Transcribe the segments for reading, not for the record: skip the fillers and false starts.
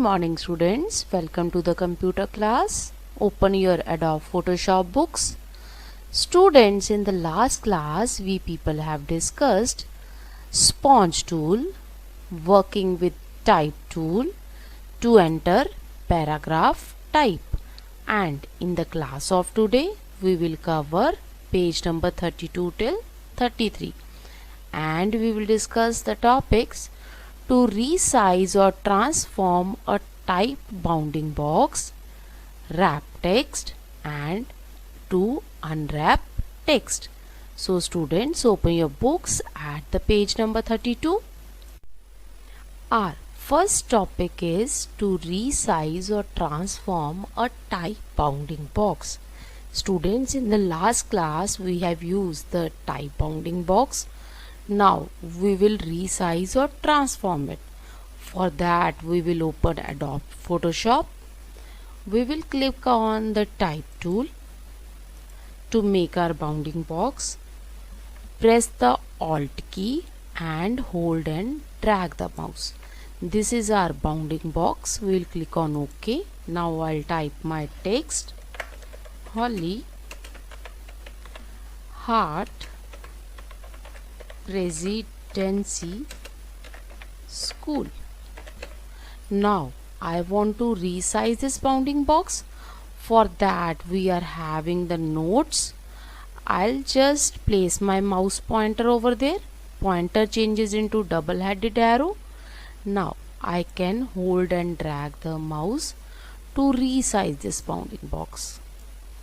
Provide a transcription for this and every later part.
morning students, welcome to the computer class. Open your Adobe Photoshop books. Students, in the last class we people have discussed sponge tool, working with type tool to enter paragraph type, and in the class of today we will cover page number 32 till 33 and we will discuss the topics to resize or transform a type bounding box, wrap text and to unwrap text. So students, open your books at the page number 32. Our first topic is to resize or transform a type bounding box. Students, in the last class we have used the type bounding box. Now we will resize or transform it. For that we will open Adobe Photoshop. We will click on the type tool to make our bounding box. Press the Alt key and hold and drag the mouse. This is our bounding box. We will click on OK. Now I'll type my text. Holly Hart Residency School. Now I want to resize this bounding box. For that we are having the notes. I'll just place my mouse pointer over there. Pointer changes into double-headed arrow. Now I can hold and drag the mouse to resize this bounding box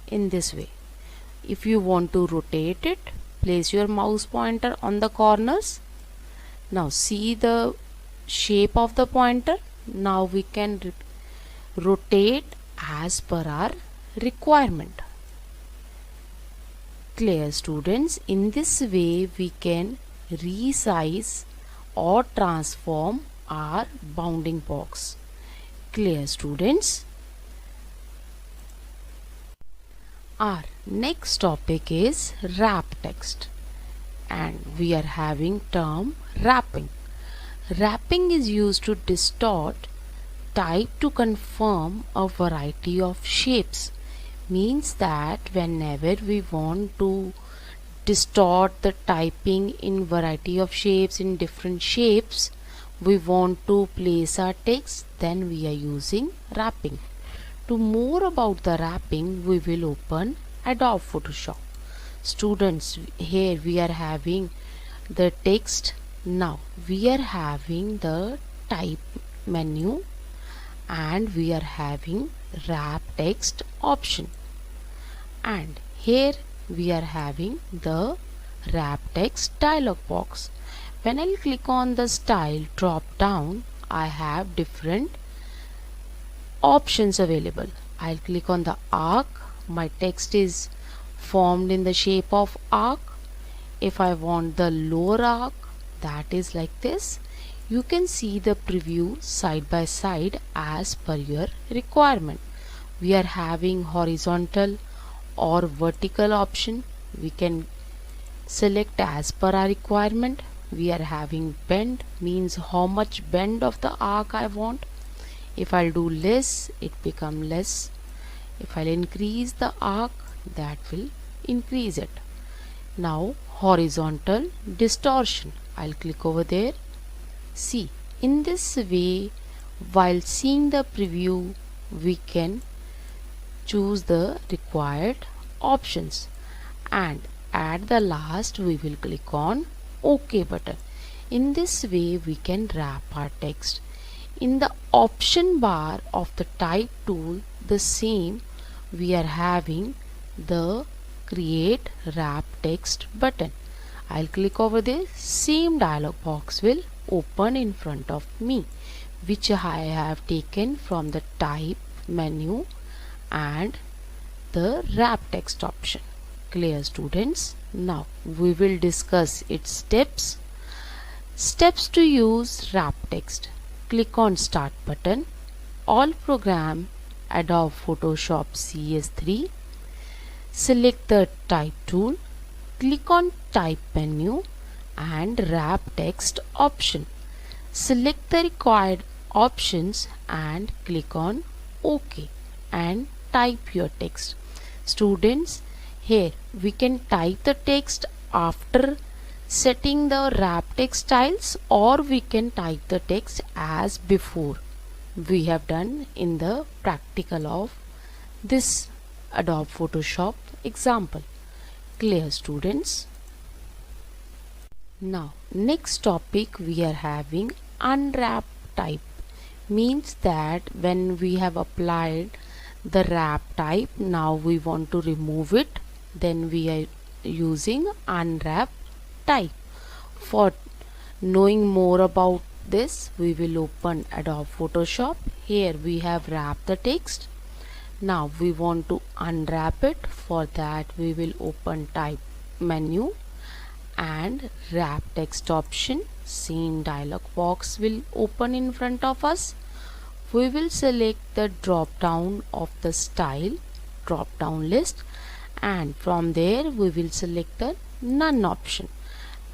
in this way. If you want to rotate it, place your mouse pointer on the corners. Now see the shape of the pointer. Now we can rotate as per our requirement. Clear students? In this way we can resize or transform our bounding box. Clear students? Our next topic is wrap text, and we are having term wrapping. Wrapping is used to distort type to confirm a variety of shapes. Means that whenever we want to distort the typing in variety of shapes, in different shapes, we want to place our text, then we are using wrapping. To more about the wrapping, we will open Adobe Photoshop. Students, here we are having the text. Now we are having the type menu and we are having wrap text option, and here we are having the wrap text dialog box. When I click on the style drop down, I have different options available. I'll click on the arc. My text is formed in the shape of arc. If I want the lower arc, that is like this. You can see the preview side by side as per your requirement. We are having horizontal or vertical option. We can select as per our requirement. We are having bend, means how much bend of the arc I want. If I'll do less, it become less. If I'll increase the arc, that will increase it. Now horizontal distortion, I'll click over there. See, in this way, while seeing the preview, we can choose the required options, and at the last we will click on OK button. In this way we can wrap our text. In the option bar of the type tool, the same, we are having the create wrap text button. I'll click over there. Same dialog box will open in front of me, which I have taken from the type menu and the wrap text option. Clear students? Now we will discuss its steps. Steps to use wrap text. Click on start button. All program Adobe Photoshop CS3. Select the type tool. Click on type menu and wrap text option. Select the required options and click on OK and type your text. Students, here we can type the text after setting the wrap text styles, or we can type the text as before we have done in the practical of this Adobe Photoshop example. Clear, students? Now next topic we are having unwrap type. Means that when we have applied the wrap type, now we want to remove it, then we are using unwrap type. For knowing more about this, we will open Adobe Photoshop. Here we have wrapped the text. Now we want to unwrap it. For that we will open type menu and wrap text option. Same dialog box will open in front of us. We will select the drop down of the style drop down list, and from there we will select the none option,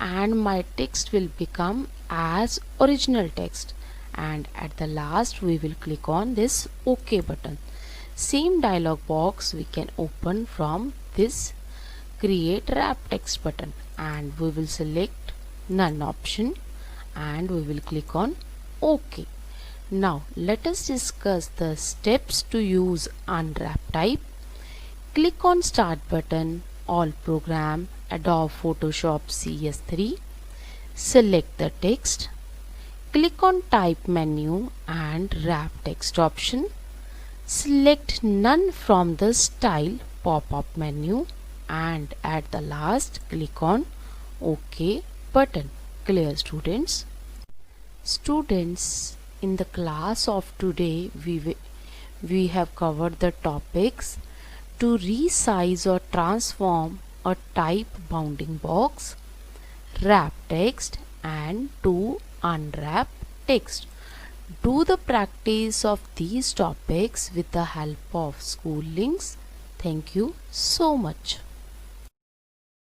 and my text will become as original text, and at the last we will click on this OK button. Same dialog box we can open from this create wrap text button, and we will select none option and we will click on OK. Now let us discuss the steps to use unwrap type. Click on start button, all program, Adobe Photoshop CS3. Select the text. Click on type menu and wrap text option. Select none from the style pop-up menu, and at the last click on OK button. Clear, students? Students, in the class of today we have covered the topics to resize or transform a type bounding box, wrap text, and to unwrap text. Do the practice of these topics with the help of school links. Thank you so much.